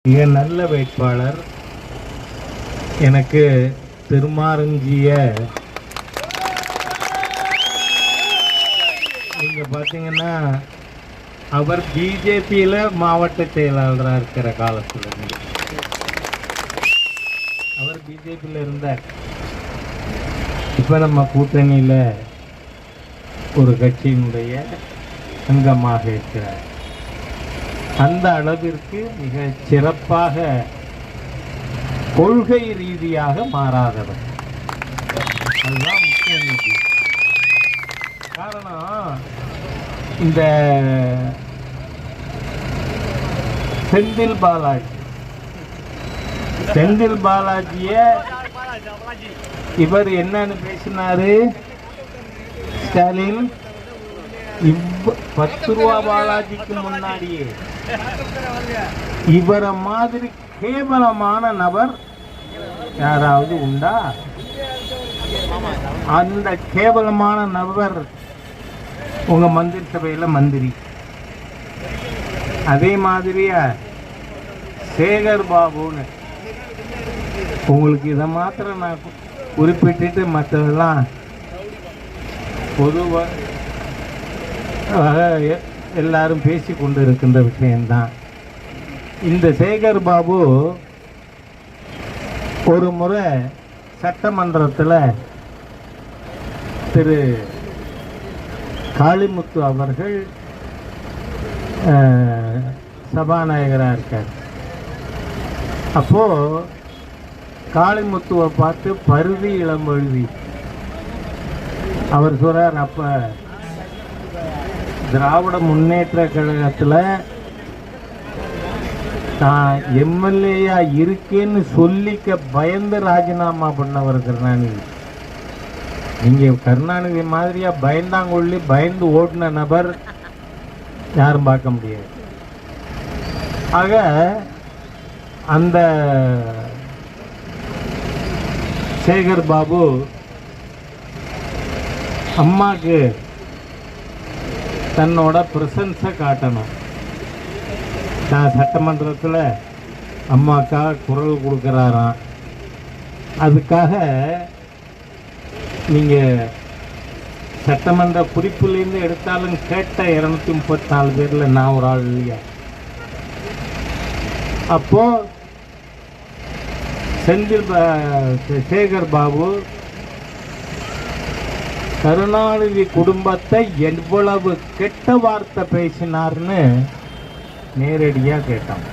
மிக நல்ல வேட்பாளர். எனக்கு திருமாரஞ்சிய நீங்க பார்த்தீங்கன்னா அவர் பிஜேபியில் மாவட்ட செயலாளராக இருக்கிற காலத்தில் அவர் பிஜேபியில் இருந்தார். இப்போ நம்ம கூட்டணியில் ஒரு கட்சியினுடைய அங்கமாக இருக்கிறார். அந்த அளவிற்கு மிக சிறப்பாக கொள்கை ரீதியாக மாறாதவர். அதுதான் முக்கியம். காரணம் இந்த செந்தில் பாலாஜிய இவர் என்னன்னு பேசினாரு? ஸ்டாலின் 10 ரூபா பாலாஜிக்கு முன்னாடியே இவரை மாதிரி கேவலமான நபர் யாராவது உண்டா? அந்த கேவலமான நபர் உங்க மந்திரி சபையில் மந்திரி. அதே மாதிரியா சேகர் பாபுன்னு உங்களுக்கு இதை மாத்திரம் நான் குறிப்பிட்டு மற்றதெல்லாம் பொதுவாக எல்லாரும் பேசி கொண்டு இருக்கின்ற விஷயம்தான். இந்த சேகர் பாபு ஒரு முறை சட்டமன்றத்தில் திரு காளிமுத்து அவர்கள் சபாநாயகராக இருக்கார். அப்போது காளிமுத்துவை பார்த்து பருதி இளம்பழுதி அவர் சொல்கிறார், அப்போ திராவிட முன்னேற்ற கழகத்தில் நான் எம்எல்ஏயா இருக்கேன்னு சொல்லிக்க பயந்து ராஜினாமா பண்ணவர் கருணாநிதி. நீங்கள் கருணாநிதி மாதிரியா பயந்தாங்கொள்ளி பயந்து ஓடின நபர் யாரும் பார்க்க முடியாது. ஆக அந்த சேகர் பாபு அம்மாக்கு தன்னோட பிரசன்ஸை காட்டணும். நான் சட்டமன்றத்தில் அம்மாக்காக குரல் கொடுக்குறாராம். அதுக்காக நீங்கள் சட்டமன்ற குறிப்பிலேருந்து எடுத்தாலும் கேட்ட 234 பேரில் நான் ஒரு ஆள் இல்லையா? அப்போது சேகர் பாபு கருணாநிதி குடும்பத்தை எவ்வளவு கெட்ட வார்த்தை பேசினார்னு நேரடியாக கேட்டான்.